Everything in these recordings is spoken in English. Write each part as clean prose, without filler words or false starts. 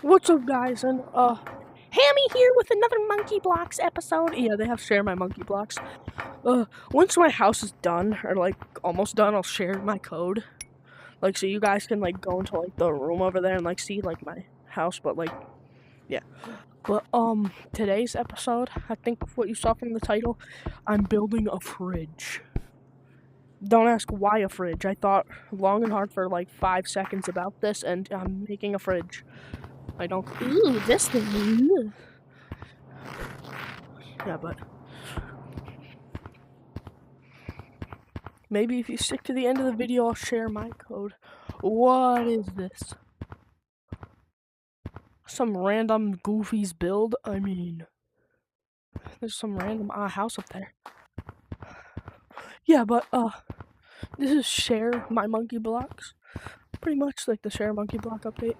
What's up, guys? And Hammy here with another Monkey Blocks episode. Yeah, they have share my Monkey Blocks. Once my house is done or like almost done, I'll share my code. Like, so you guys can like go into like the room over there and like see like my house. But like, yeah. But today's episode, I think what you saw from the title, I'm building a fridge. Don't ask why a fridge. I thought long and hard for like 5 seconds about this, and I'm making a fridge. I don't. Ooh, this thing. Ooh. Yeah, but maybe if you stick to the end of the video, I'll share my code. What is this? Some random Goofy's build? I mean, there's some random house up there. Yeah, but this is share my monkey blocks. Pretty much like the share monkey block update.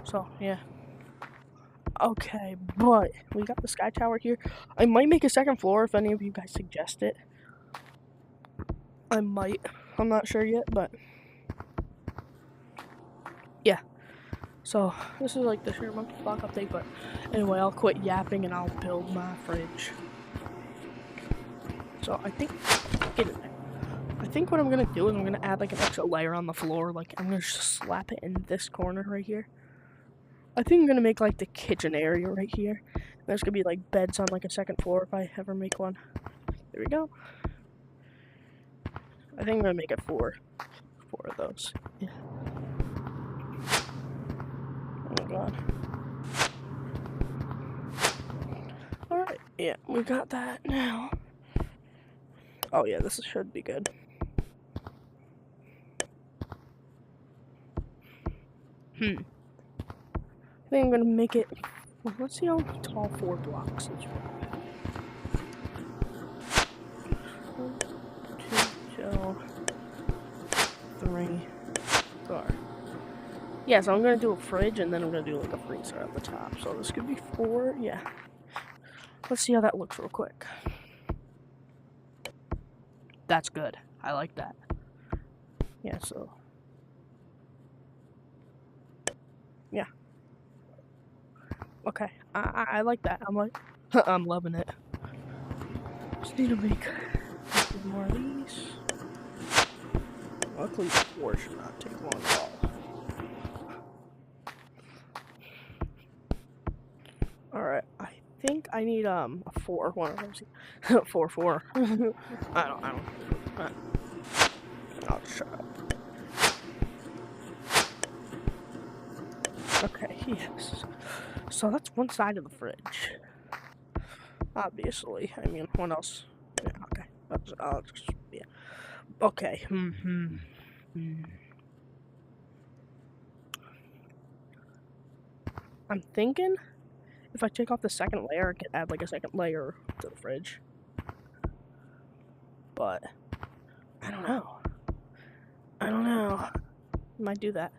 So yeah. Okay, but we got the sky tower here. I might make a second floor if any of you guys suggest it. I might. I'm not sure yet, but yeah. So this is like the share monkey block update, but anyway, I'll quit yapping and I'll build my fridge. So I think what I'm gonna do is I'm gonna add like an extra layer on the floor. Like I'm gonna just slap it in this corner right here. I think I'm gonna make like the kitchen area right here. There's gonna be like beds on like a second floor if I ever make one. There we go. I think I'm gonna make it four of those. Yeah. Oh my god. Alright, yeah, we got that now. Oh yeah, this should be good. I think I'm gonna make it. Well, let's see how tall 4 blocks is. 1, 2, 3, 4. Yeah, so I'm gonna do a fridge and then I'm gonna do like a freezer at the top. So this could be 4. Yeah. Let's see how that looks real quick. That's good. I like that. Yeah. So. Yeah. Okay. I like that. I'm loving it. Just need to make more of these. Luckily, 4 should not take long at all. Alright, I think I need a 4. One of them. 4. I don't. I'll shut up. Okay, yes. So that's one side of the fridge. Obviously, I mean, what else? Yeah, okay. I'll just yeah. Okay. I'm thinking if I take off the second layer, I could add like a second layer to the fridge. But I don't know. Might do that.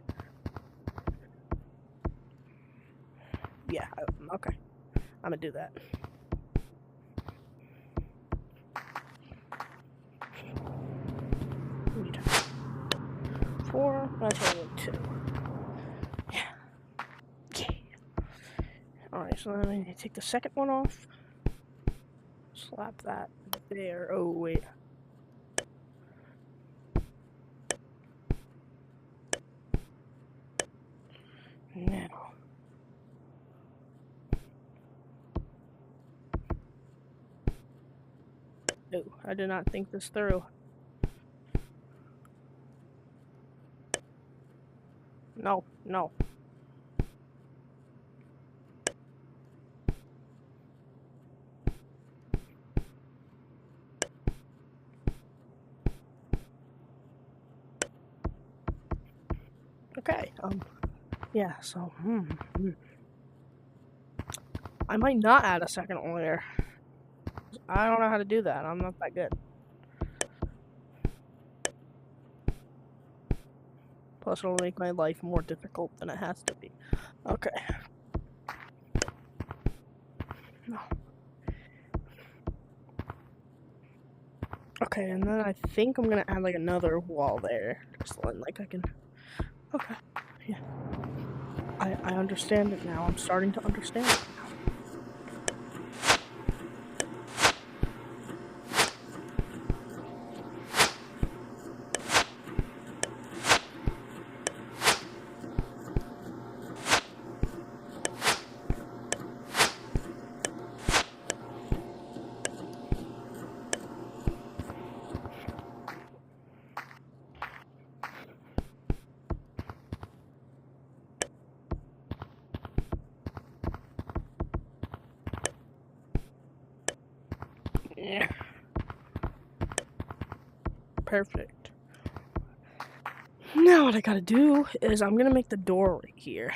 Yeah, okay. I'm gonna do that. Need 4, that's only 2. Yeah. Alright, so then I need to take the second one off. Slap that there. Oh, wait. Now. No, I did not think this through. No. Okay, yeah, so, I might not add a second layer. I don't know how to do that. I'm not that good. Plus, it'll make my life more difficult than it has to be. Okay. No. Okay, and then I think I'm gonna add like another wall there. Just like I can. Okay. Yeah. I understand it now. I'm starting to understand it. Yeah. Perfect. Now what I gotta do is I'm gonna make the door right here.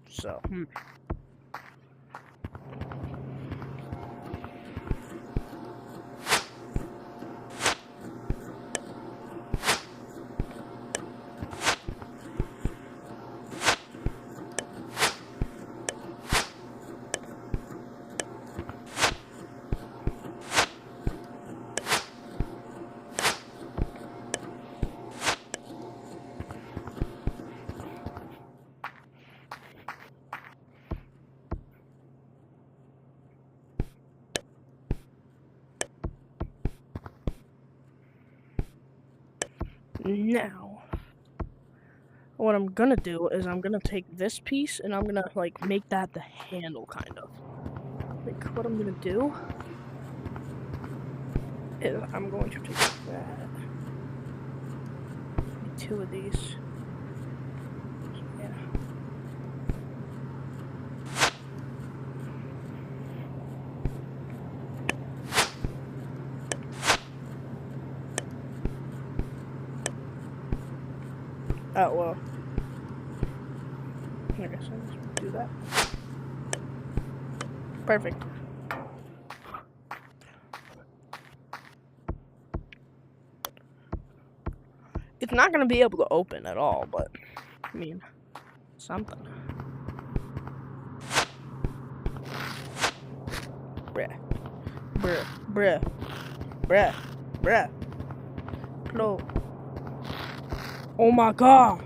So, now, what I'm gonna do is I'm gonna take this piece and I'm gonna, like, make that the handle, kind of. Like, what I'm gonna do is I'm going to take that. Two of these. Yeah. Oh, well. I guess I'll just do that. Perfect. It's not gonna be able to open at all, but, I mean, something. Bruh. Bruh. Bruh. Bruh. Bruh. No. Oh my god.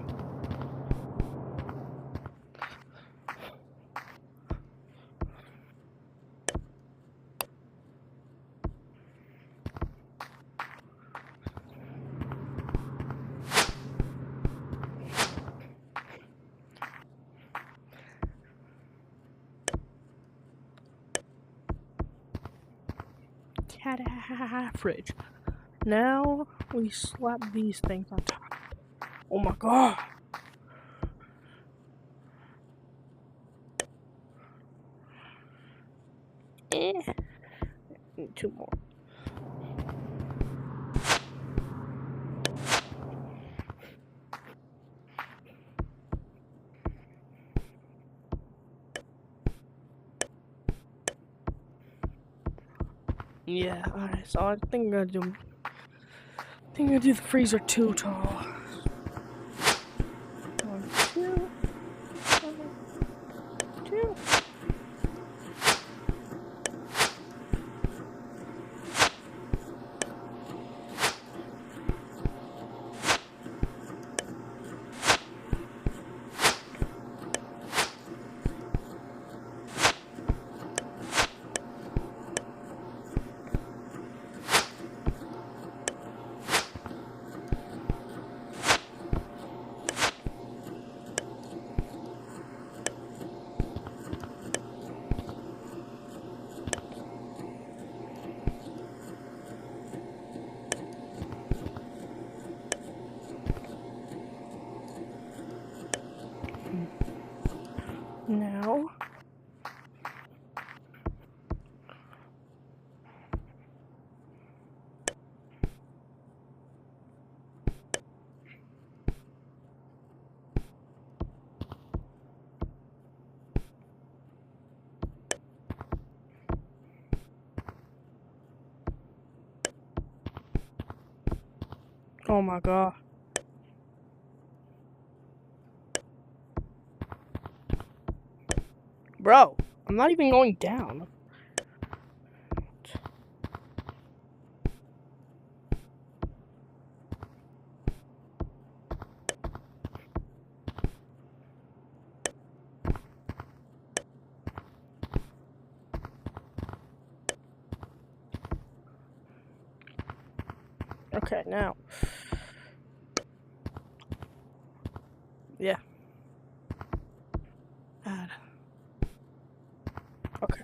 Ta-da! Fridge. Now we slap these things on top. Oh my god. Need two more. Yeah, alright, so I think I'm gonna do the freezer too tall. 1, 2, 1, 2. Now, oh my god. Bro, I'm not even going down. Okay, now. Yeah. Add. Okay.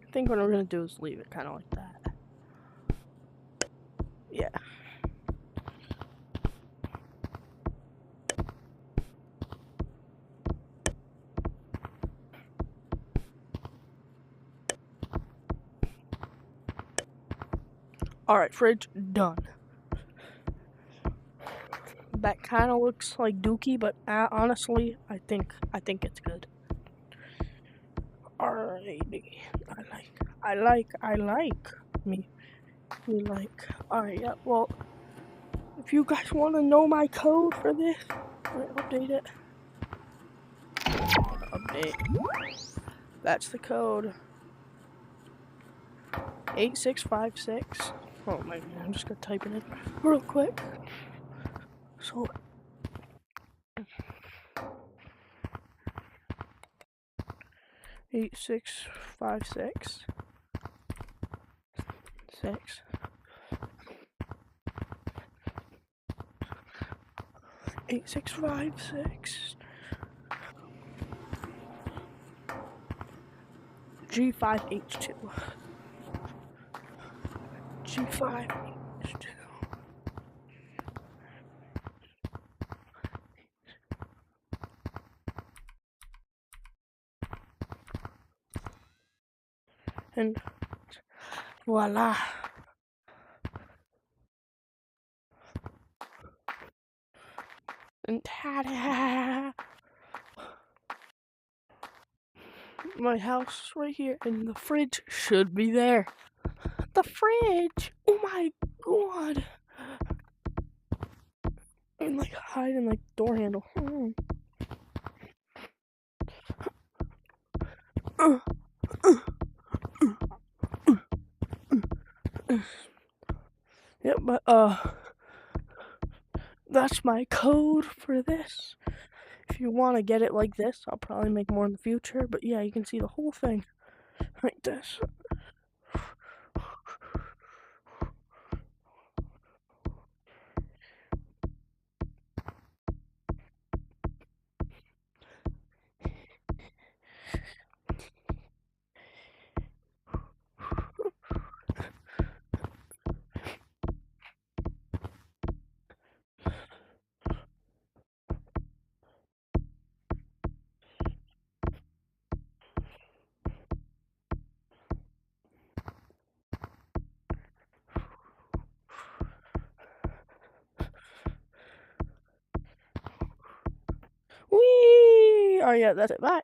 I think what I'm gonna do is leave it kind of like that. Yeah. Alright, fridge done. That kind of looks like Dookie, but honestly, I think it's good. Alrighty. I like me. Alright, yeah, well, if you guys want to know my code for this, update it. Update. That's the code. 8656. Oh my god, I'm just gonna type it in real quick. So 8656 6 8656 G5H2 G5H2. And voila. And ta-da! My house right here, and the fridge should be there. The fridge! Oh my god! And like hide in like door handle. Yeah, but that's my code for this. If you want to get it like this, I'll probably make more in the future. But yeah, you can see the whole thing like this. Whee! Oh yeah, that's it. Bye.